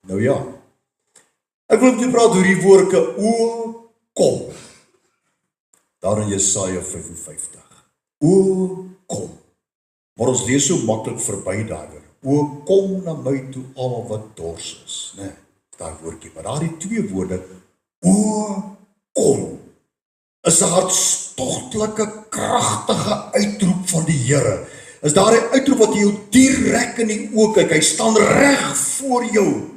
Nou ja, ek wil met jou praat oor die woorde, o, kom. Daar in Jesaja 55. O, kom. Maar ons lees so maklik verby daaroor. O, kom na my toe almal wat dors is, né? Daai woordjie, maar daar die twee woorde, o, kom, is 'n hartstogtelike, kragtige uitroep van die Here. Is daar 'n uitroep wat jou direk in die oë kyk, hy staan reg voor jou.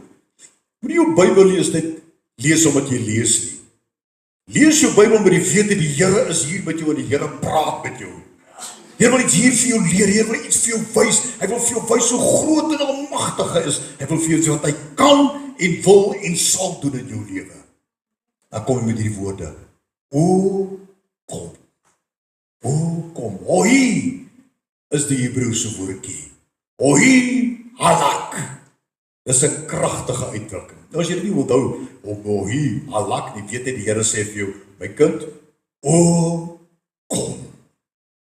Moenie jou Bybel lees omdat jy lees nie. Lees jou Bybel met die wete, die Here is hier met jou en die Here praat met jou. Die Here wil iets hier vir jou leer, die Here wil iets vir jou wys, hy wil vir jou wys hoe groot en almagtig hy is, hy wil vir jou sê wat hy kan en wil en sal doen in jou lewe. Dan kom hy met hierdie woorde, o, kom, o, kom, ohi, is die Hebreëse woordjie, ohi, halak, dis 'n kragtige uitdrukking. Nou as jy dit nie onthou, ohi, halak, nie weet jy, die Here sê vir jou, my kind, o, kom,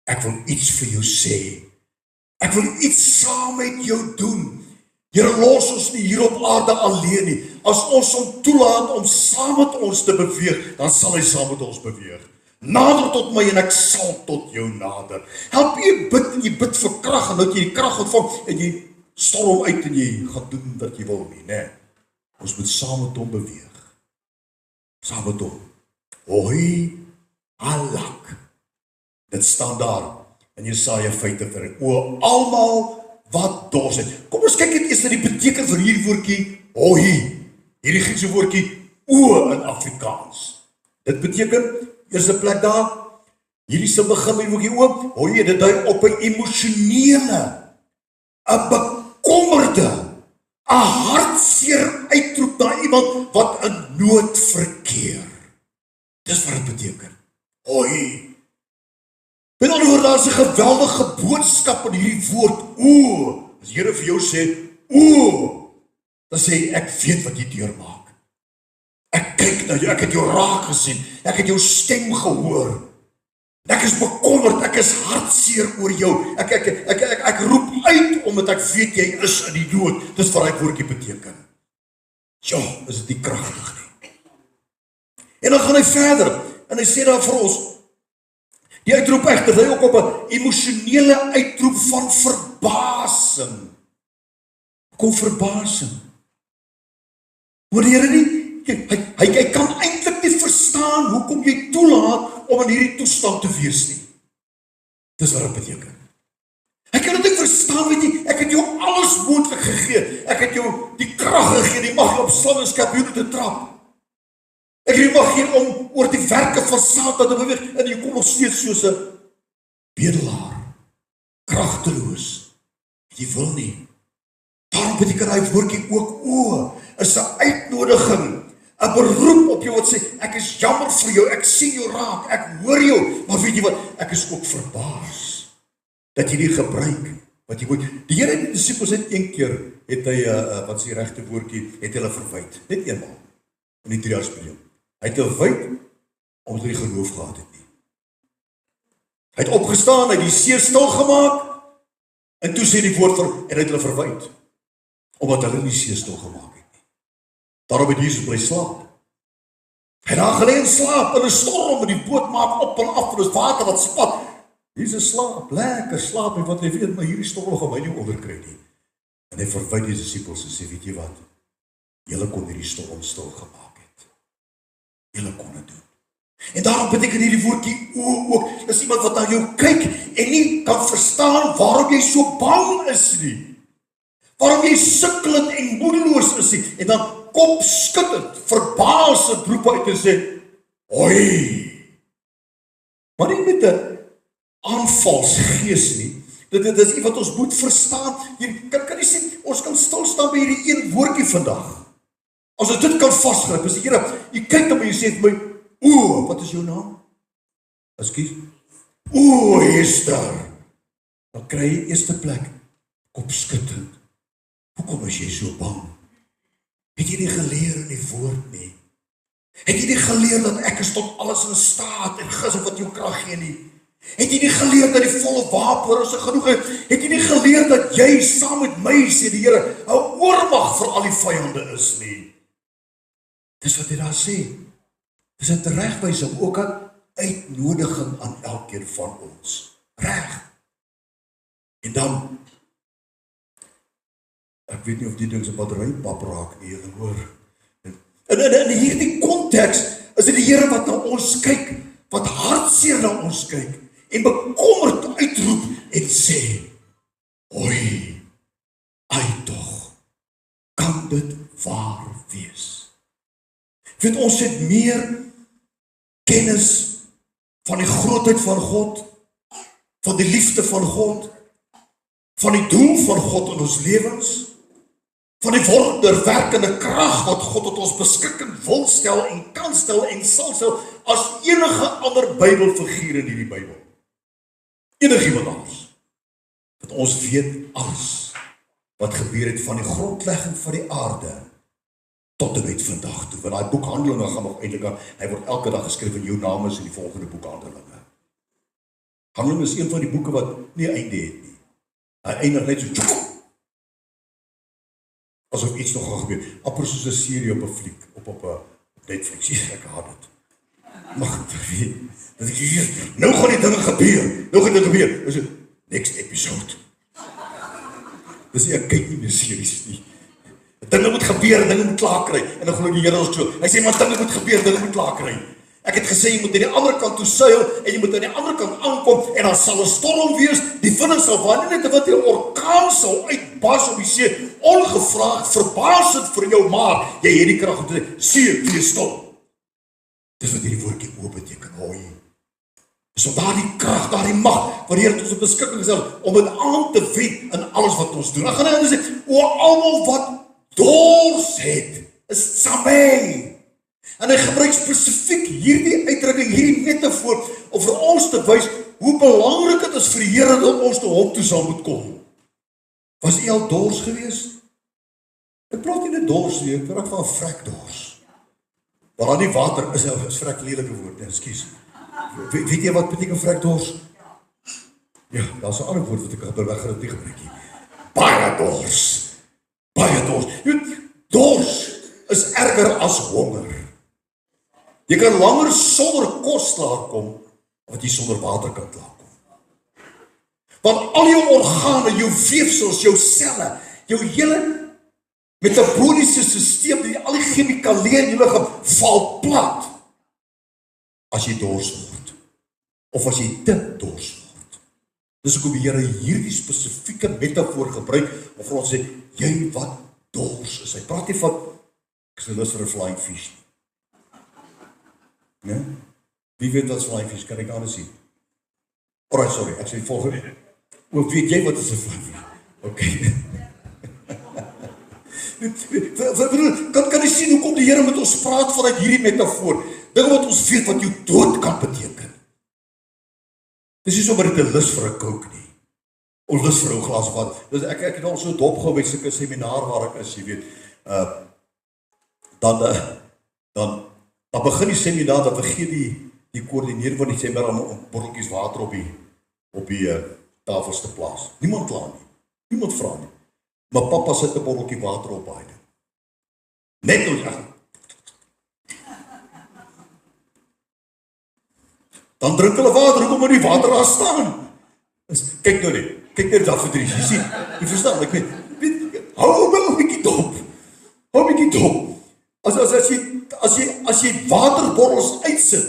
ek wil iets vir jou sê, ek wil iets saam met jou doen. Here, los ons nie hier op aarde alleen nie. As ons hom toelaat om saam met ons te beweeg, dan sal hy saam met ons beweeg. Nader tot my en ek sal tot jou nader. Help jy bid en jy bid vir krag en dat jy die krag ontvang en jy storm uit en jy gaan doen wat jy wil nie, né? Ons moet saam met hom beweeg. Saam met hom. Ohi, halak. Dit staan daar in Jesaja 50. O, almal wat dors het. Kom ons kyk net eers na die beteken van hierdie woordjie, ohi. Hierdie Griekse woordjie, o in Afrikaans. Dit beteken, eerste plek daar, hierdie se begin met die woordjie o, ohi, dit dui op 'n emosionele, 'n bekommerde, 'n hartseer uitroep na iemand wat in nood verkeer. Dis wat dit beteken. Ohi. Met ander woorde, daar is 'n geweldige boodskap in hierdie woord, o. As die Here vir jou sê, o, dan sê hy, ek weet wat jy deurmaak. Ek kyk na jou, ek het jou raak gesien, ek het jou stem gehoor. Ek is bekommerd, ek is hartseer oor jou. Ek roep uit omdat ek weet jy is in die dood. Dis wat hy woordjie beteken. Ja, is dit nie kragtig nie. En dan gaan hy verder en hy sê daar vir ons, die uitroep egter dui ook op 'n emosionele uitroep van verbasing. Kom verbasing. Hoor die Here nie, hy kan eintlik nie verstaan hoekom jy toelaat om in hierdie toestand te wees nie. Dis wat dit beteken. Hy kan dit nie verstaan, weet jy, ek het jou alles moontlik gegee. Ek het jou die krag gegee, die mag op slang en skorpioene te trap. Ek het die mag hier om oor die werke van Satan te beweeg, en jy kom nog steeds soos 'n bedelaar, kragteloos. Jy wil nie. Daarom beteken hy woordjie ook o, is 'n uitnodiging, 'n beroep op jou wat sê, ek is jammer vir jou, ek sien jou raak, ek hoor jou, maar weet jy wat, ek is ook verbaas, dat jy die gebruik, wat jy moet. Die Here en die disippels het een keer, het hy, wat is die regte woordjie, het hulle verwyd, net eenmaal, in die 3 jaar periode. Hy het verwyd, omdat hy nie geloof gehad het nie. Hy het opgestaan, hy het die see stil gemaak, en toe sê die woord en hy het hulle verwyd, omdat hulle nie see stil gemaak het nie. Daarom het Jesus bly slaap. Hy het daar gelê en slaap, in 'n storm, en die boot maak op en af, en dis water wat spat. Jesus slaap, lekker slaap, en wat hy weet, maar hierdie storm gaan my nie oorkry nie. En hy verwyd die disippels en sê, weet jy wat, julle kon hierdie storm stil gemaak het. Julle kon dit doen. En daarom beteken hierdie woordjie o ook, is iemand wat na jou kyk en nie kan verstaan waarom jy so bang is nie. Waarom jy sukkelend en moedeloos is nie. En dan kopskuddend, verbaasend roep uit en sê, hoi. Maar nie met 'n aanvalsgees nie. Dit is iets wat ons moet verstaan. Jy kan nie sê, ons kan stil staan by hierdie een woordjie vandag. As ons dit kan vasgryp, is die Here, jy kyk na my en jy sê vir my, o, wat is jou naam? Ekskuus. O, Esther. Dan kry jy eerste plek, kopskuddend. Hoekom is jy so bang? Het jy nie geleer in die woord nie? Het jy nie geleer dat ek is tot alles in staat en gis wat jou krag gee nie? Het jy nie geleer dat die volle wapenrusting genoeg is? Het jy nie geleer dat jy saam met my, sê die Here, 'n oormag vir al die vyande is nie. Dis wat hy daar sê. Dis 'n teregwysing, ook 'n uitnodiging aan elkeen van ons. Reg. En dan, ek weet nie of die ding se battery pap raak nie, julle hoor. In hierdie konteks is dit die Here wat na ons kyk, wat hartseer na ons kyk, en bekommerd uitroep en sê, Oei, ai tog, kan dit waar wees? Weet ons het meer kennis van die grootheid van God, van die liefde van God, van die doel van God in ons lewens, van die wonderwerkende krag wat God tot ons beskikking wil stel en kan stel en sal stel, as enige ander Bybelfiguur in hierdie Bybel. Enigiemand anders. Dat ons weet alles wat gebeur het van die grondlegging van die aarde tot en met vandag toe. Want daai boek Handelinge gaan nog eintlik aan, hy word elke dag geskryf en jou naam is in die volgende boek Handelinge. Handelinge is een van die boeke wat nie einde het nie. Hy eindig net so asof iets nog gaan gebeur. Amper soos 'n serie op 'n fliek, op Netflix. Ek haat dit. Mag ek weet, dat ek hier, nou gaan die dinge gebeur. Nou gaan dit gebeur. Dis next episode. Dis ek kyk nie meer series nie. Dinge moet gebeur, dinge moet klaar kry. En dan glo die Here ons so. Hy sê maar dinge moet gebeur, dinge moet klaar kry. Ek het gesê jy moet aan die ander kant toe seil en jy moet aan die ander kant aankom en dan sal 'n storm wees. Die vinding sal wanneer net wat 'n orkaan sal uitbars op die see, ongevraagd, verbaasend vir jou, maar jy het die krag om te sê, see, wees stil. Dis wat hierdie woordjie oop beteken, hoi. So daardie krag, daardie mag, wat die Here tot ons beskikking gestel om dit aan te wend in alles wat ons doen. Dan gaan hy sê, o almal wat dors het, is samei. En hy gebruik spesifiek hierdie uitdrukking, hierdie metafoor, om vir ons te wys hoe belangrik dit is vir die Here dat ons te hom toe sal moet kom. Was jy al dors gewees? Ek praat nie net dors nie, ek praat van vrekdors. Waar daar nie water is vrek lelike woord, ekskuus. Weet jy wat beteken vrekdors? Ja, daar is 'n ander woord wat ek beweggerig nie gebruik nie. Baie dors. Baie dors. Dors is erger as honger. Jy kan langer sonder kos klaarkom, wat jy sonder water kan klaarkom. Want al jou organe, jou weefsels, jou selle, jou hele metaboliese stelsel, al die chemikalieë in jou liggaam val plat as jy dors word. Of as jy te dors word. Dis hoekom die Here hierdie spesifieke metafoor gebruik om vir ons sê, jy wat dors is. Hy praat nie van, ek is lus vir 'n flying fish. Nee? Wie weet wat 'n flying fish, kan ek anders sien? Alright, sorry, ek sê volgende. O, weet jy wat is 'n flying fish? Okay. Kan jy sien hoekom die Here met ons praat vanuit hierdie metafoor? Dinge wat ons weet wat jou dood kan beteken. Dis nie sommer net 'n lus vir 'n coke nie. Of lus vir 'n glas water. Dus ek het al so dop gehou by sulke seminar waar ek is, jy weet. Dan begin die seminar, dan vergeet die koördineerder van die seminar om botteltjies water op die tafels te plaas. Niemand kla nie. Niemand vra nie. Maar pappa sit 'n botteltjie water op daai ding. Net nou ja. Dan drink hulle water, hoekom moet die water daar staan? Kyk nou net. Kyk net daar vir drie. Jy sien, jy verstaan, ek weet, hou 'n bietjie dop. Hou 'n bietjie dop. As jy waterbottels uitsit,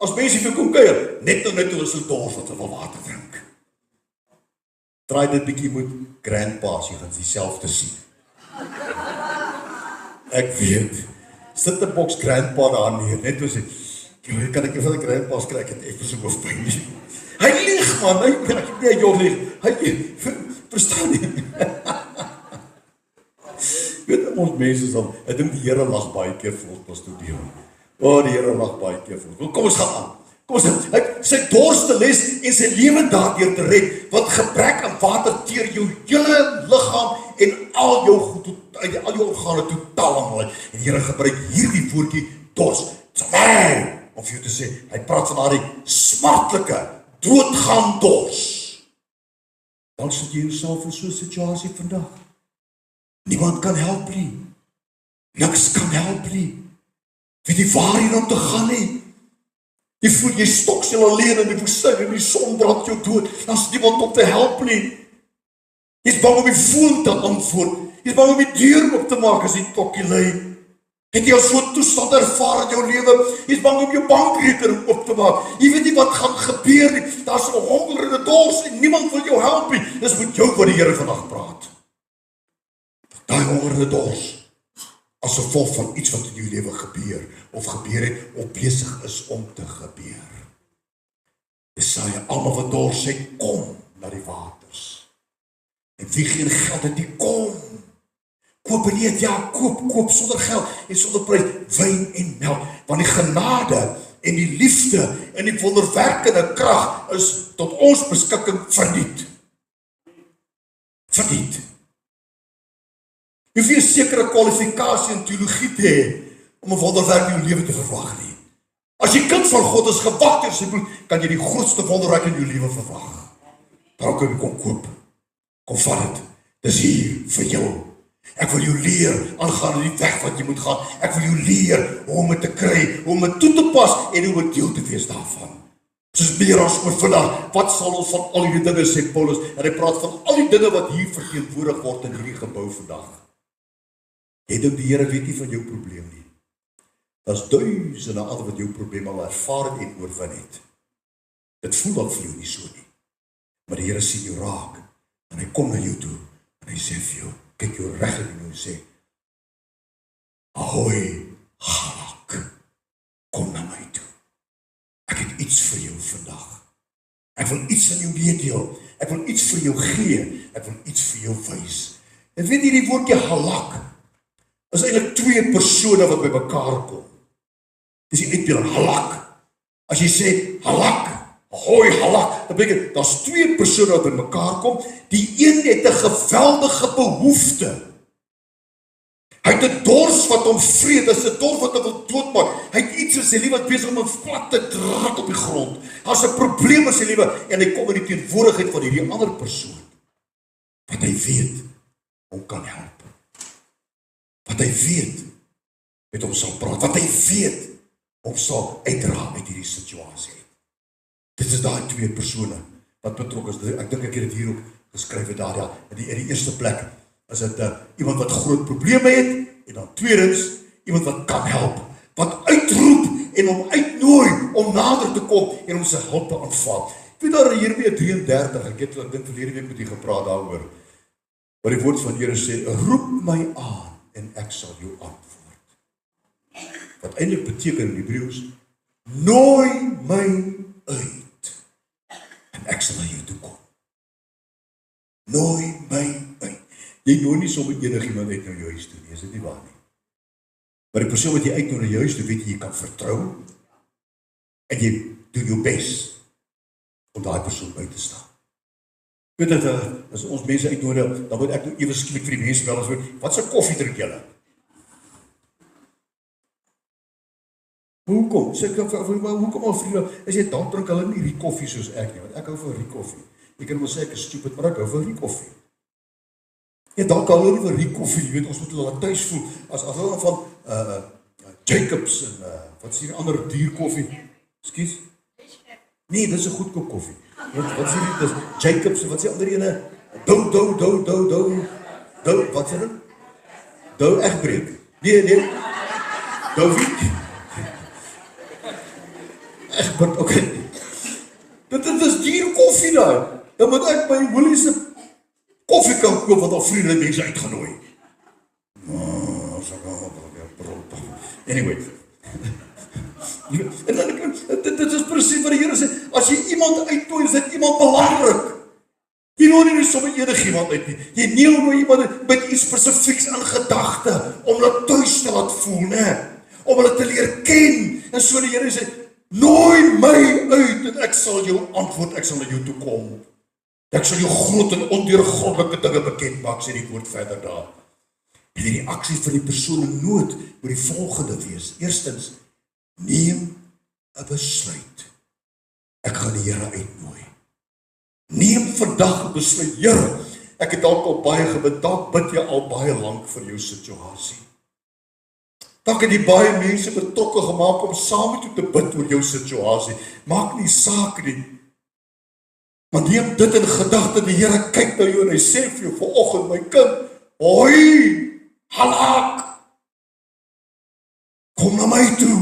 as mense vir kom kuier, net nou is hulle dors wat hulle wil water drink. Draai dit bietjie met grandpa's, jy gaan dieselfde sien. Ek weet, sit 'n boks grandpa daar neer, net so sê, jy kan ek vir die grandpa's kry, ek het effe so hoofpyn nie. Hy lieg man, ek weet jy lieg. Hy verstaan nie. Weet ons mense dan, ek dink die Here lag baie keer vir ons pastoor. O, die Here lag baie keer vir ons. Kom ons gaan aan. Kom ons, hy sy dors te les en sy lewe daardeur te red, want gebrek aan water teer jou hele liggaam en al jou organe totaal aan. En die Here gebruik hierdie woordjie dors. Om vir jou te sê, hy praat van daardie smartlike doodgaan dors. Dan sit jy jouself in so 'n situasie vandag. Niemand kan help nie. Niks kan help nie. Weet jy waarheen om te gaan nie? Jy voel jy stoksel alleen in die woestyn en die son brand jou dood. Daar's niemand om te help nie. Jy's bang om die foon te antwoord. Jy's bang om die deur op te maak as die tokkie lui. Het jy al so 'n toestand ervaar in jou lewe? Jy's bang om jou bankrekening op te maak. Jy weet nie wat gaan gebeur nie. Daar's 'n honger en 'n dors en niemand wil jou help nie. Dis met jou wat die Here vandag praat. Daai honger en 'n dors as gevolg van iets wat in jou lewe gebeur of gebeur het of besig is om te gebeur. Jesaja, almal wat dors het, kom na die waters. En wie geen geld het, die kom. Koop en eet, ja, koop sonder geld en sonder prys, wyn en melk, want die genade en die liefde en die wonderwerkende krag is tot ons beskikking verniet. Verniet. Jy hoef nie 'n sekere kwalifikasie in teologie te hê om 'n wonderwerk in jou lewe te verwag nie. As jy kind van God is, gewag deur sy bloed, kan jy die grootste wonderwerk in jou lewe verwag. Daarom kan jy kom koop. Kom vat dit. Dis hier vir jou. Ek wil jou leer aangaan in die weg wat jy moet gaan. Ek wil jou leer hoe om dit te kry, hoe om dit toe te pas en hoe om deel te wees daarvan. Soos meer as oor vandag, wat sal ons van al die dinge, sê Paulus, en hy praat van al die dinge wat hier verteenwoordig word in hierdie gebou vandag. Jy dink die Here weet nie van jou probleem nie. Daar's duisende ander wat jou probleem al ervaar het en oorwin het. Dit voel dalk vir jou nie so nie. Maar die Here sien jou raak en hy kom na jou toe en hy sê vir jou, kyk jou reg in jou en sê, Ahoy, Halak, kom na my toe. Ek het iets vir jou vandag. Ek wil iets aan jou meedeel. Ek wil iets vir jou gee. Ek wil iets vir jou wys. En weet jy die woordjie Halak is eintlik twee persone wat by mekaar kom. Dis die uitbeelding, Halak. As jy sê Halak, Ahoy, Halak, dan beteken daar's twee persone wat by mekaar kom. Die een het 'n geweldige behoefte. Hy het 'n dors wat hom vreet, dis 'n dors wat hom wil doodmaak. Hy het iets in sy lewe wat besig om 'n plat te druk op die grond. Daar's 'n probleem in sy lewe en hy kom in die teenwoordigheid van hierdie ander persoon. Wat hy weet, hom kan help. Wat hy weet, met hom sal praat. Wat hy weet, hom sal uitdra uit hierdie situasie. Dit is daai twee persone wat betrokke is. Ek dink ek het dit hier ook geskryf het daar, ja. In die eerste plek is dit iemand wat groot probleme het, en dan tweedens, iemand wat kan help, wat uitroep en hom uitnooi om nader te kom en om sy hulp te aanvaar. Ek weet daar in Jeremia 33, ek dink verlede week met u gepraat daaroor, waar die woord van die Here sê, roep my aan en ek sal jou antwoord. Wat eintlik beteken in Hebreëus, nooi my uit en ek sal na jou toe kom. Nooi my uit. Jy nooi nie sommer enigiemand uit na jou huis toe nie, is dit nie waar nie? Maar die persoon wat jy uitnooi na jou huis toe, weet jy kan vertrou en jy doen jou bes om daai persoon by te staan. Weet dat as ons mense uitnooi, dan moet ek nou ewe skielik vir die mense wel as wat se koffie drink julle? Hoekom? Sê ek hoekom al vriende, as jy dan drink hulle nie Rie koffie soos ek nie, want ek hou van Rie koffie. Jy kan wel sê ek is stupid, maar ek hou van Rie koffie. Ja, dan kan hulle nie van Rie koffie, jy weet, ons moet hulle thuis voel, as hulle van Jacobs en wat is die ander dierkoffie? Ekskuus? Nee, dit is 'n goedkoop koffie. Wat sê dit? Dis Jacobs, wat sê ander ene? Wat sê dit? Dou Egbreek. Nee. Dovie. Egbert, okay. Dit is dier koffie daar. Dan moet ek by Woolies se koffie kan koop wat al vriende mense uitgenooi. Anyway. En dan dit is presies wat die Here sê, as jy iemand uitnooi, is dit iemand belangrik. Jy nooi nie sommer enigiemand uit nie. Jy nooi iemand met iets spesifieks in gedagte om hulle tuis te laat voel, né? Om hulle te leer ken. En so die Here sê, nooi my uit en ek sal jou antwoord, ek sal na jou toe kom. Ek sal jou groot en ondeurgrondelike dinge bekend maak, sê die woord verder daar. En die reaksie van die persoon in nood moet die volgende wees. Eerstens, neem 'n besluit. Ek gaan die Here uitnooi. Neem vandag 'n besluit. Here, Ek het dalk al baie gebid, dalk bid jy al baie lank vir jou situasie. Dalk het jy baie mense betrokke gemaak om saam met jou te bid oor jou situasie. Maak nie saak nie. Maar neem dit in gedagte, die Here kyk na jou en hy sê vir jou vanoggend, my kind, hoi, halak, kom na my toe,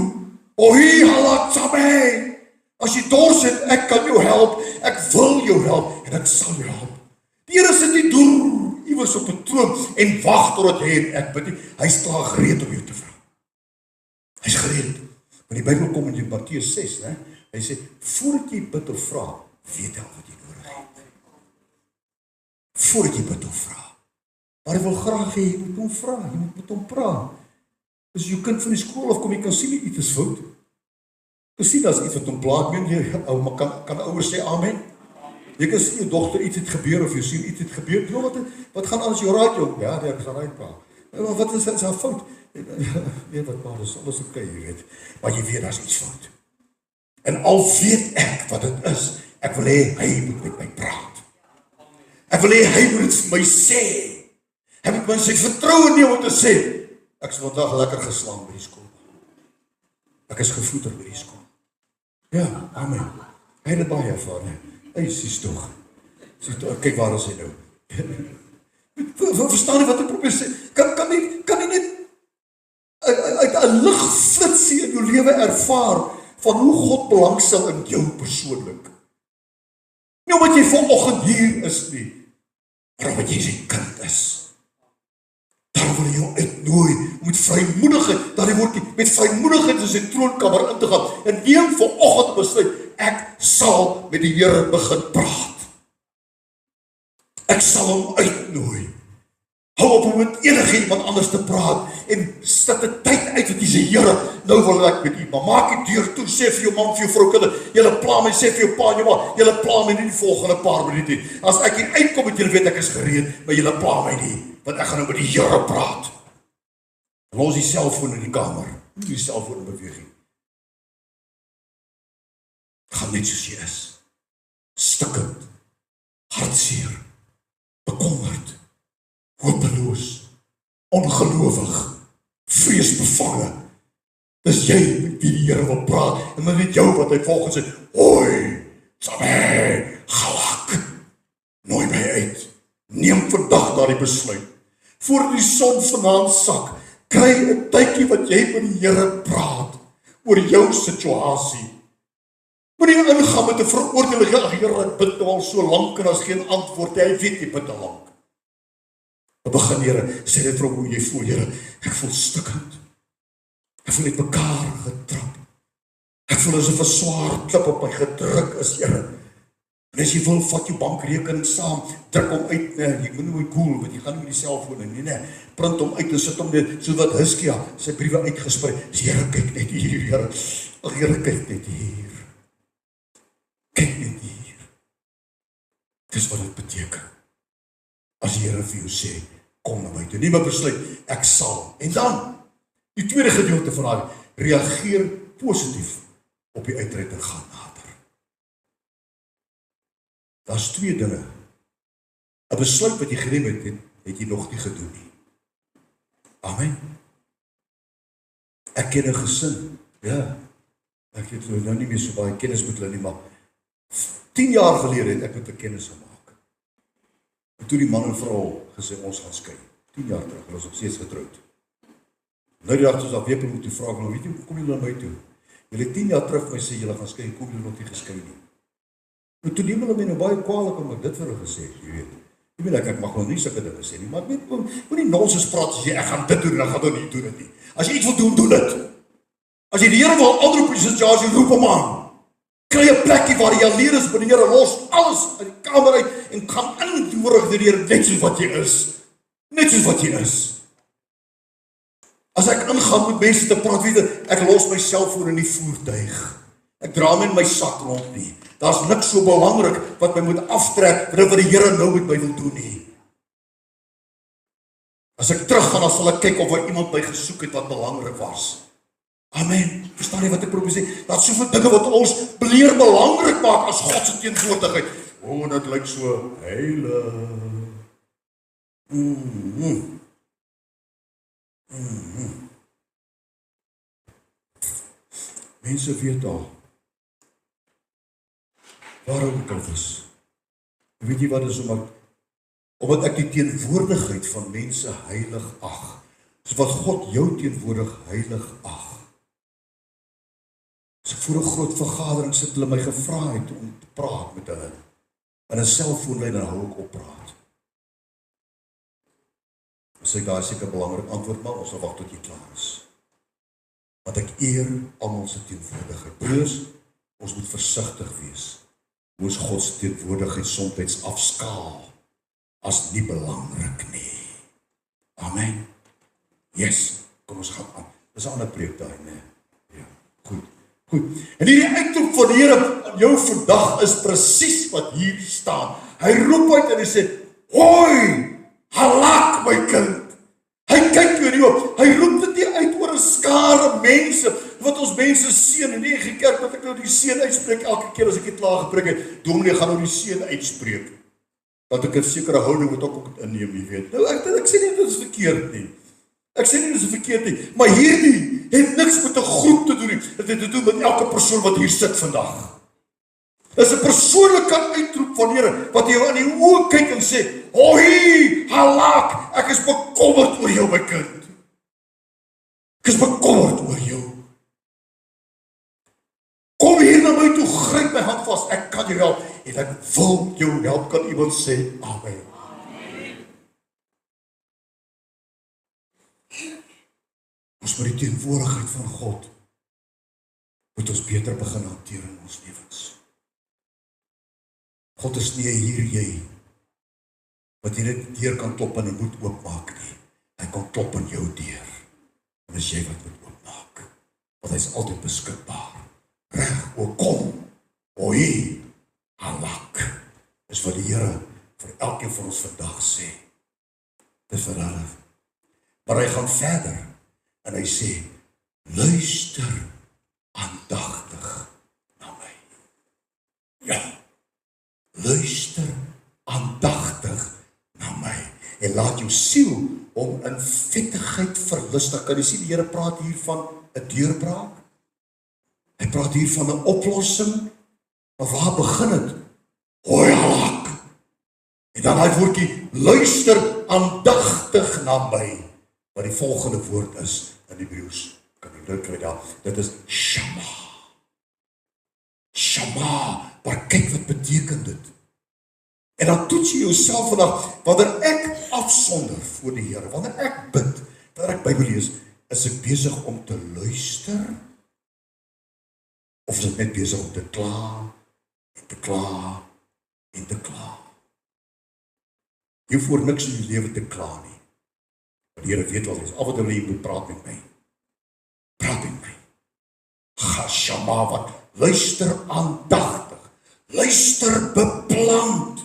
hoi, halak, sabay. As jy dors het, ek kan jou help, ek wil jou help, en ek sal jou help. Die Here sit nie door, iewers op 'n troon, en wag totdat jy en ek bid nie. Hy is klaar gereed om jou te vra. Hy is gereed. Maar die Bybel kom in Matteus 6, né? Hy sê, voordat jy bid of vra, weet al wat jy nodig het. Voordat jy bid of vra. Maar hy wil graag hê, jy moet hom vra, jy moet met hom praat. As jou kind van die skool afkom, jy kan sien nie iets is fout. Jy kan sien as iets wat hom plaag, maar kan ouers sê amen? Jy kan sien jou dogter iets het gebeur, of jy sien iets het gebeur, wat gaan alles jou raad jou? Ja, ek is raad pa. Maar wat is haar fout? Weet wat pa, dis alles oké, jy weet. Maar jy weet, daar is iets fout. En al weet ek wat dit is, ek wil hê, hy moet met my praat. Ek wil hê, hy moet dit vir my sê. Hy moet my sy vertroue neem om te sê, ek is vandag lekker geslaan by die skool. Ek is gevoeder by die skool. Ja, amen. Hy het dit baie ervaar, hy sies toch. Kyk waar is hy nou. Verstaan nie wat ek probeer sê? Kan nie net uit 'n ligflitsie in jou lewe ervaar van hoe God belangstel in jou persoonlik. Nie omdat jy vanoggend hier is nie, maar omdat jy sy kind is. Daar wil hy jou uitnooi, met vrymoedigheid, daar die woordjie, met vrymoedigheid in sy troonkamer in te gaan, en neem vanoggend besluit, ek sal met die Here begin praat. Ek sal hom uitnooi. Hou op om met enige iemand anders te praat, en sit 'n tyd uit wat jy sê, Here, nou wil ek met u, maar maak die deur toe, sê vir jou man, vir jou vrou, kinders, julle pla my, sê vir jou pa en jou ma, julle pla my nie die volgende paar minute nie. As ek hier uitkom met julle weet ek is gereed, maar julle pla my nie, want ek gaan nou met die Here praat. Los die selfoon in die kamer, nie die selfoon in beweging. Gaan net soos jy is, stikkend, hartseer, bekommerd, hopeloos, ongelowig, vreesbevange. Dis jy met wie die Here wil praat, en met jou wat hy volgens sê, hoi, sabay, galak, nooi my uit, neem vandag daardie besluit, voor die son vanaand sak, kry 'n tydjie wat jy met die Here praat, oor jou situasie. Moenie ingaan met 'n veroordeling, ag Here, ek bid nou al so lank en as geen antwoord, hy weet jy bid te lank. Begin, Here, sê dit vir hom hoe jy voel, Here, ek voel stikkend. Ek voel uit mekaar getrap. Ek voel asof 'n swaar klip op my gedruk is, Here. En as jy wil, vat jou bankrekening saam, druk hom uit, jy moet nou cool, want jy gaan nie met die selfoon in, nee, print hom uit en sit hom net, so wat Hiskia, sy briewe uitgesprei, sê, Here, kyk net hier, Here. Ag Here, kyk net hier. Kyk net hier. Dis wat dit beteken. As die Here vir jou sê, kom na my toe, nie maar besluit, ek sal. En dan, die tweede gedeelte van haar, reageer positief op die uitreik en gaan nader. Daar's twee dinge. 'n Besluit wat jy geneem het jy nog nie gedoen nie. Amen. Ek ken 'n gesin, ja, ek het nou nie meer so baie kennis met hulle nie, maar 10 jaar gelede het ek met 'n kennis gemaak. En toe die man en vrou gesê, ons gaan skei. 10 jaar terug, hulle is nog steeds getroud. Nou die dag toe daar weer moet toe vra, nou weet jy, kom julle na my toe? Julle 10 jaar terug my sê, julle gaan skei, kom julle nog nie geskei nie. Nou toe neem hulle my nou baie kwaalik om ek dit vir hulle gesê, jy weet. Ek weet ek mag wel nie sulke dinge sê nie, maar ek weet, moenie nonsens praat as jy, ek gaan dit doen en dan gaan dit nie doen dit nie. As jy iets wil doen, doen dit. As jy die Here wil aanroep in die situasie, roep hom aan. Kry 'n plekkie waar jy alleen is, by die Here, los alles uit die kamer uit en gaan indorig deur die Here, net soos wat jy is. Net soos wat jy is. As ek ingaan met mense te praat, weet ek los my selfoon in die voertuig. Ek dra hom in my sak rond nie. Daar's niks so belangrik wat my moet aftrek, wat die Here nou met my wil doen nie. As ek teruggaan, dan sal ek kyk of daar iemand my gesoek het wat belangrik was. Amen. Verstaan jy wat ek probeer sê? Daar's soveel dinge wat ons beleer belangrik maak as God se teenwoordigheid. O, dit lyk so heilig. Mense weet al, waarom ek al is. Weet jy wat is, omdat ek die teenwoordigheid van mense heilig ag, so wat God jou teenwoordig heilig ag. As ek voor 'n groot vergadering sit, hulle my gevra het om te praat met hulle, in 'n selfoonlyn, dan hou ek op praat. As ek daar seker belangrik antwoord, maar ons sal wag tot jy klaar is. Want ek eer almal se teenwoordigheid. Broers, ons moet versigtig wees. Hoe ons God se teenwoordigheid soms afskaal as nie belangrik nie. Amen. Yes, kom ons gaan aan. Dis 'n ander preek daai, né? Ja, goed. En hierdie uitroep van die Here aan jou vandag is presies wat hier staan. Hy roep uit en hy sê, hoi, halak my kind. Hy kyk jou nie op. Hy roep dit nie uit oor 'n skare mense, wat ons mense seën, en nie in die kerk wat ek nou die seën uitspreek elke keer as ek dit klaar gepreek het. Dominee gaan nou die seën uitspreek. Dat ek 'n sekere houding moet ook inneem, jy weet. Nou ek sê nie dit is verkeerd nie. Ek sê nie dit is verkeerd nie, maar hierdie het niks met 'n groep te doen nie. Dit het te doen met elke persoon wat hier sit vandag. Dit is 'n persoonlike uitroep van die Here wat jou aan die oë kyk en sê, hoi, halak, ek is bekommerd oor jou, my kind. Ek is bekommerd oor jou. Kom hier na my toe, gryp my hand vas, ek kan jou help, en ek wil jou help, kan iemand sê, amen. Ons met die teenwoordigheid van God, moet ons beter begin hanteer in ons lewens. God is nie hier jy, wat jy net deur kan klop en jy moet oopmaak nie. Hy kan klop in jou deur, en is jy wat moet oopmaak, want hy is altyd beskikbaar. Reg, kom, hoi, halak, is wat die Here vir elkeen van ons vandag sê. Dit is verraad. Maar hy gaan verder, en hy sê, luister aandagtig na my. Ja, luister aandagtig na my, en laat jou siel om in vettigheid verlustig. Kan jy sien, die Here praat hier van 'n deurbraak? Hy praat hier van 'n oplossing, maar waar begin het? Hoi, halak. En dan hy woordjie, luister aandagtig na my, wat die volgende woord is in Hebreëus. Kan jy dit kry daar? Dit is Shama. Shama, maar kyk wat beteken dit. En dan toets jy jouself vandag, wanneer ek afsonder voor die Here, wanneer ek bid, wanneer ek Bybel lees, is ek besig om te luister, of is ek net besig om te kla, en te kla, en te kla. Jy hoef voor niks in jou lewe te kla nie. Maar die Here weet al, al wat jy moet praat met my. Praat met my. Gashama, wat luister aandagtig, luister beplant.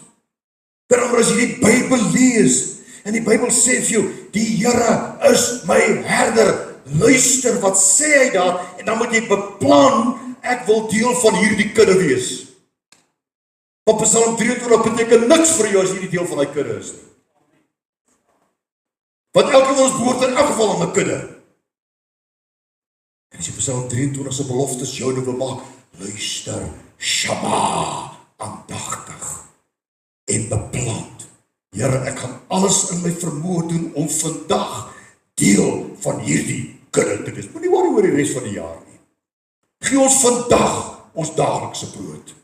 Daarom as jy die Bybel lees, en die Bybel sê vir jou, die Here is my herder, luister, wat sê hy daar, en dan moet jy beplan, ek wil deel van hierdie kudde wees. Want Psalm 23 beteken niks vir jou as jy nie deel van die kudde is nie. Want elke van ons behoort in elk geval aan 'n kudde. En as jy Psalm 23 se beloftes jou nou wil maak, luister, Shama, aandagtig en beplant. Here, ek gaan alles in my vermoë doen om vandag deel van hierdie kudde te wees. Moenie worry oor die res van die jaar nie. Gee ons vandag ons daaglikse brood.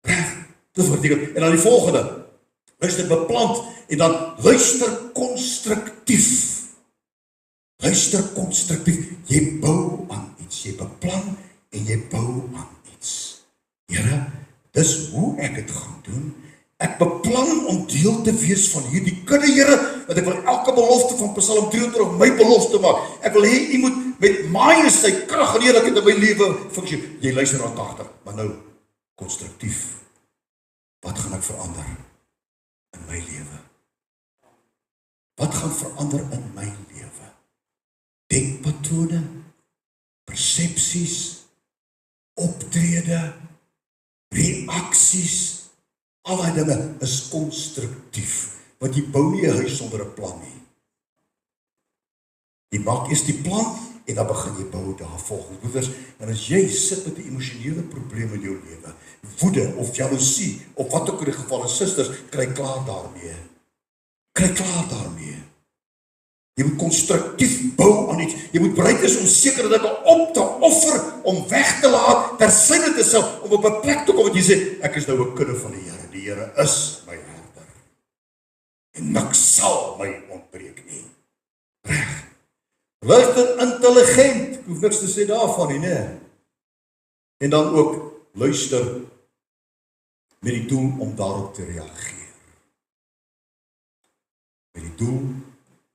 Reg, dit beteken, en dan die volgende, luister beplant, en dan luister konstruktief. Luister konstruktief, jy bou aan iets, jy beplan, en jy bou aan iets. Here, dis hoe ek het gaan doen. Ek beplan om deel te wees van hierdie kudde, Here, want ek wil elke belofte van Psalm 23 my belofte maak. Ek wil hê u moet met majesteit, krag en heerlikheid in my lewe funksie. Jy luister aandagtig, maar nou konstruktief. Wat gaan ek verander in my lewe? Wat gaan verander in my lewe? Denkpatrone, persepsies, optrede, reaksies, al die dinge is konstruktief, Want jy bou nie 'n huis sonder 'n plan nie. Jy maak eers die plan en dan begin jy bou daar volgens. Broeders, en as jy sit met 'n emosionele probleem in jou lewe, woede of jaloesie of wat ook in die geval is, susters, kry klaar daarmee. Kry klaar daarmee. Jy moet konstruktief bou aan iets. Jy moet bereid is om sekere dinge op te offer, om weg te laat, tersyde te stel, om op 'n plek te kom wat jy sê, ek is nou 'n kudde van die Here. Die Here is my herder. En niks sal my ontbreek nie. Reg. Luister intelligent. Ek hoef niks te sê daarvan nie, né? En dan ook luister met die doel om daarop te reageer. Met die doel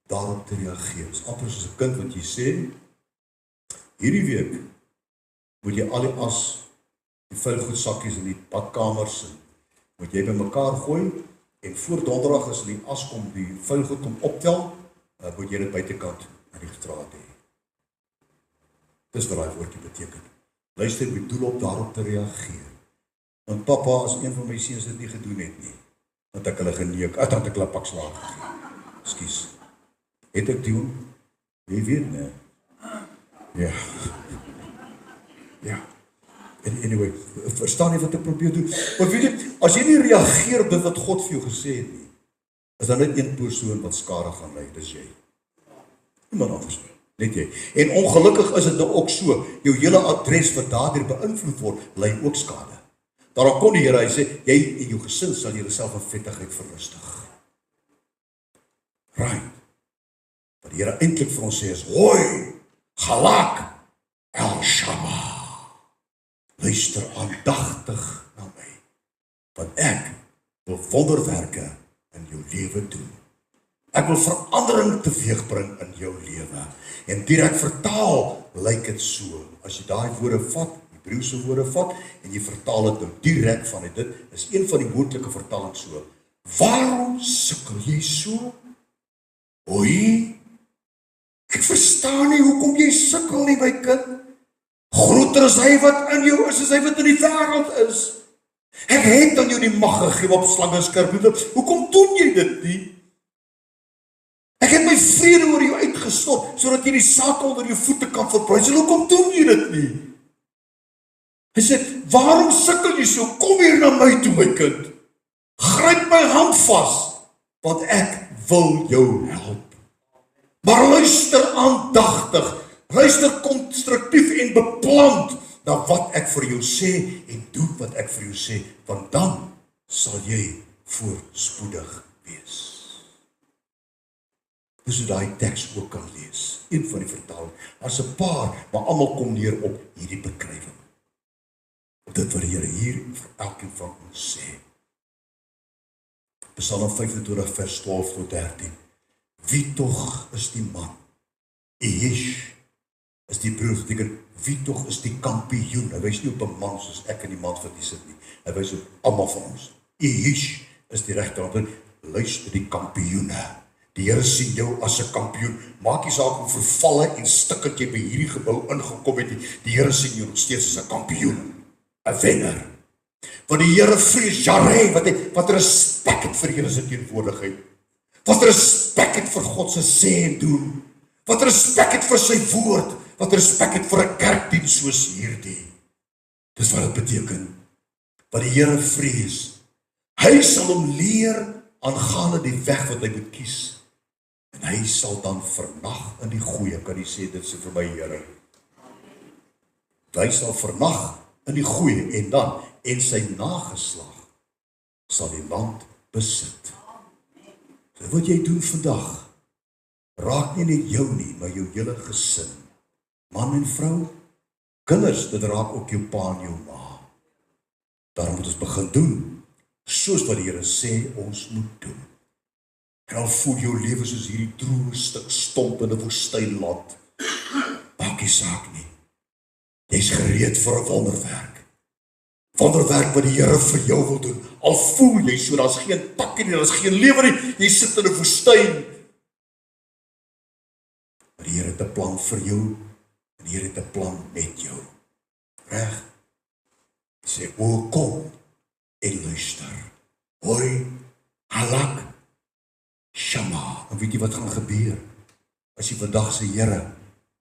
daarop te reageer. Dis amper soos 'n kind wat jy sê, hierdie week moet jy al die as, die vuilgoedsakkies in die badkamers, moet jy bymekaar gooi, en voor donderdag as die as kom, die vuilgoed kom optel, moet jy dit buitekant aan die straat hê. Dis wat daai woordjie beteken. Luister met doel op daarop te reageer. Want pappa, as een van my seuns dit nie gedoen het nie, dat ek hulle geneuk, dat ek hulle pak slaag gegee. Ekskuus. Het ek doen? Wie weet, né? Ja. Ja. Anyway, verstaan jy wat ek probeer doen? Want weet jy, as jy nie reageer op dit wat God vir jou gesê het nie, is daar net een persoon wat skade gaan ly, dis jy. Niemand anders nie, net jy. En ongelukkig is dit nou ook so, jou hele adres wat daardeur beïnvloed word, ly ook skade. Daarom kon die Here, hy sê, jy en jou gesin sal julleself in vettigheid verlustig. Right. Wat die Here eintlik vir ons sê is, hoi, galak, el shama. Luister aandagtig na my, want ek wil wonderwerke in jou lewe doen. Ek wil verandering teweegbring in jou lewe. En direk vertaal lyk dit so, as jy daai woorde vat, Hebreëse woorde vat, en jy vertaal dit nou direk van dit is een van die moontlike vertalings so. Waarom sukkel jy so? Oei, ek verstaan nie hoekom jy sukkel nie, my kind. Groter is hy wat in jou is, as hy wat in die wêreld is. Ek het aan jou die mag gegee op slange en skorpioene. Hoekom doen jy dit nie? Ek het my vrede oor jou uitgestort, sodat jy die sake onder jou voete kan verbrei. So hoekom doen jy dit nie? Hy sê, waarom sukkel jy so? Kom hier na my toe, my kind. Gryp my hand vas, want ek wil jou help. Maar luister aandagtig, luister konstruktief en beplant na wat ek vir jou sê en doen wat ek vir jou sê, want dan sal jy voorspoedig wees. Dis hoe daai teks ook kan lees, een van die vertaling, as 'n paar, maar almal kom neer op hierdie beskrywing. Op dit wat die Here hier vir elkeen van ons sê. Psalm 25 vers 12 tot 13. Wie tog is die man? Ehish is die broer, beteken, wie tog is die kampioen? Hy wys nie op 'n man soos ek in die man wat hier sit nie. Hy wys op almal van ons. Ehish is die regterhand. Luister, die kampioene. Die Here sien jou as 'n kampioen. Maak nie saak hoe vervalle en stikkend jy by hierdie gebou ingekom het nie. Die Here sien jou nog steeds as 'n kampioen, 'n wenner. Want die Here vrees Jare, wat respek het vir die Here se teenwoordigheid. Wat respek het vir God se sê en doen. Wat respek het vir sy woord. Wat respek het vir 'n kerkdiens soos hierdie. Dis wat dit beteken. Wat die Here vrees. Hy sal hom leer aangaande die weg wat hy moet kies. En hy sal dan vernag in die goeie, kan jy sê, dit sê vir my Here. Hy sal vernag in die goeie, en dan, en sy nageslag, sal die land besit. So wat jy doen vandag, raak nie net jou nie, maar jou hele gesin. Man en vrou, kinders, dit raak ook jou pa en jou ma. Daarom moet ons begin doen, soos wat die Here sê ons moet doen. En al voel jou lewe soos hierdie droë stuk stomp in 'n woestynland. Maak nie saak nie. Jy's gereed vir 'n wonderwerk. Wonderwerk wat die Here vir jou wil doen. Al voel jy so, daar's geen takkie nie, daar's geen lewe nie, jy sit in 'n woestyn. Maar die Here het 'n plan vir jou, en die Here het 'n plan met jou. Reg? Sê, o kom en luister. Hoi, halak, Shama. En weet jy wat gaan gebeur? As jy vandag sê, Here,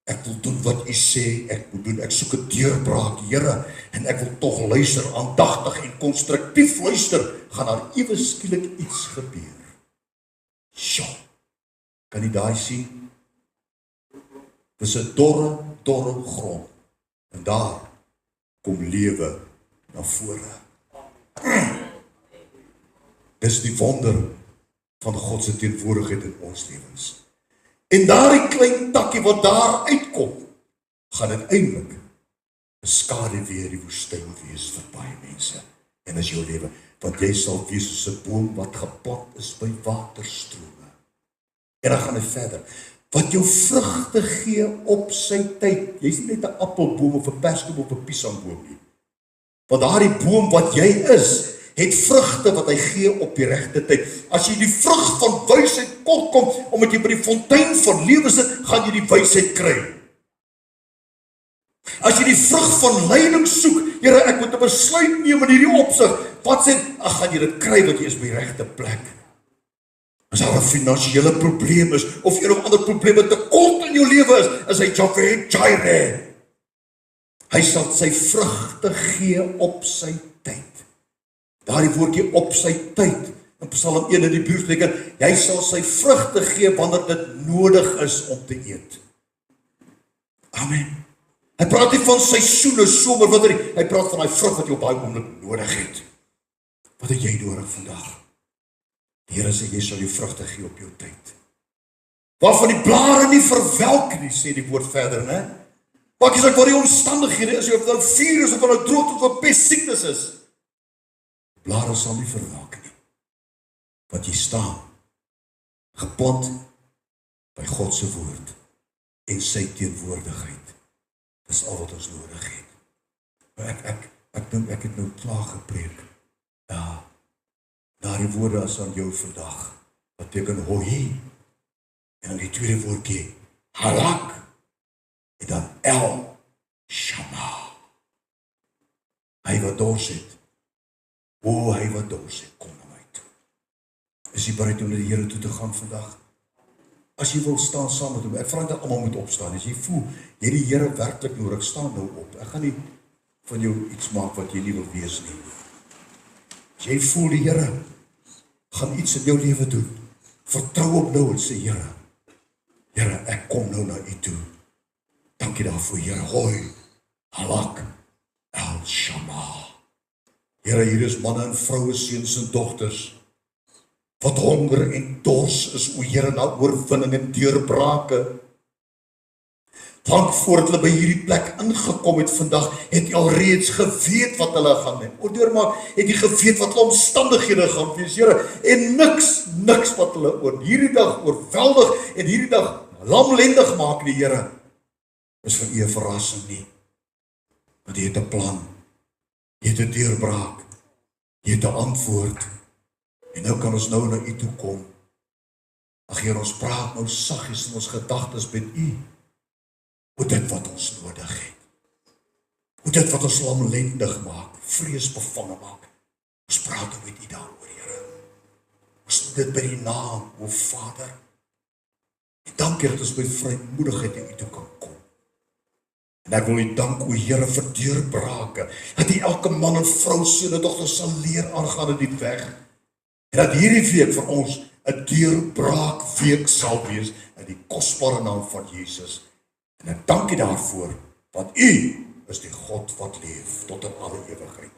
ek wil doen wat u sê, ek wil doen, ek soek 'n deurbraak, Here, en ek wil tog luister, aandagtig en konstruktief luister, gaan daar ewe skielik iets gebeur. Sjoe, kan jy daai sien? Dis 'n dorre grond, en daar kom lewe na vore. Dis die wonder van God se teenwoordigheid in ons lewens. En daardie klein takkie wat daar uitkom, gaan uiteindelik 'n skadu weer die woestyn wees vir baie mense. En as jou lewe, want jy sal wees soos 'n boom wat geplant is by waterstrome. En dan gaan hy verder. Wat jou vrugte gee op sy tyd. Jy's nie net 'n appelboom of 'n persboom of 'n piesangboom nie. Want daardie boom wat jy is, het vrugte wat hy gee op die regte tyd. As jy die vrug van wysheid kort kom, omdat jy by die fontein van lewe sit, gaan jy die wysheid kry. As jy die vrug van leiding soek, Here, ek moet 'n besluit neem in hierdie opsig, wat sê, gaan jy dit kry, want jy is by die regte plek. As daar 'n finansiële probleem is, of een of ander probleme tekort in jou lewe is hy Jehovah Jireh. Hy sal sy vrugte gee op sy tyd. Daardie woordjie op sy tyd, in Psalm 1 in die Hebreëus beteken, hy sal sy vrugte gee wanneer dit nodig is om te eet. Amen. Hy praat nie van seisoene, somer, winter, hy praat van daai vrug wat jy op daai oomblik nodig het. Wat het jy nodig vandag? Die Here sê, jy sal jou vrugte gee op jou tyd. Waarvan die blare nie verwelk nie, sê die woord verder, né? Maak jy saak wat die omstandighede is, of dit vuur is, of dit droogte of 'n pes siektes is. Blare sal nie verwelk nie. Want jy staan, geplant by God se woord en sy teenwoordigheid. Dis al wat ons nodig het. Maar ek het nou klaar gepreek. Ja, daardie woorde is aan jou vandag. Wat beteken hoi. En dan die tweede woordjie, halak. En dan El Shama. Hy wat dors het. O, hy wat dors het, kom na my toe. Is jy bereid om na die Here toe te gaan vandag? As jy wil staan saam met hom, ek vra dat almal moet opstaan. As jy voel, jy die Here werklik nodig, staan nou op. Ek gaan nie van jou iets maak wat jy nie wil wees nie. As jy voel die Here gaan iets in jou lewe doen, vertrou op nou en sê, Here, ek kom nou na u toe. Dankie daarvoor, Here. Hoi, halak, El Shama. Here, hier is manne en vroue, seuns en dogters, wat honger en dors is, o Here, na oorwinning en deurbrake. Want voordat hulle by hierdie plek ingekom het vandag, het jy al reeds geweet wat hulle gaan doen. O deurmaak, het jy geweet wat hulle omstandighede gaan wees, Here, en niks wat hulle oor hierdie dag oorweldig en hierdie dag lamlendig maak, die Here, is vir u 'n verrassing nie. Want jy het 'n plan, jy het 'n deurbraak, jy het 'n antwoord, en nou kan ons nou na u toe kom. Ag Here, ons praat nou saggies in ons gedagtes met u, oor dit wat ons nodig het, oor dit wat ons lamlendig maak, vreesbevange maak. Ons praat nou met u daaroor, Here. Ons doen dit by die naam, o Vader. En dankie dat ons by vrymoedigheid in u toe kan kom. En ek wil u dank, o Here, vir deurbrake, dat u elke man en vrou, seun en dogter sal leer aangaan in die weg. En dat hierdie week vir ons 'n deurbraakweek sal wees in die kosbare naam van Jesus. En ek dank u daarvoor, want u is die God wat leef tot in alle ewigheid.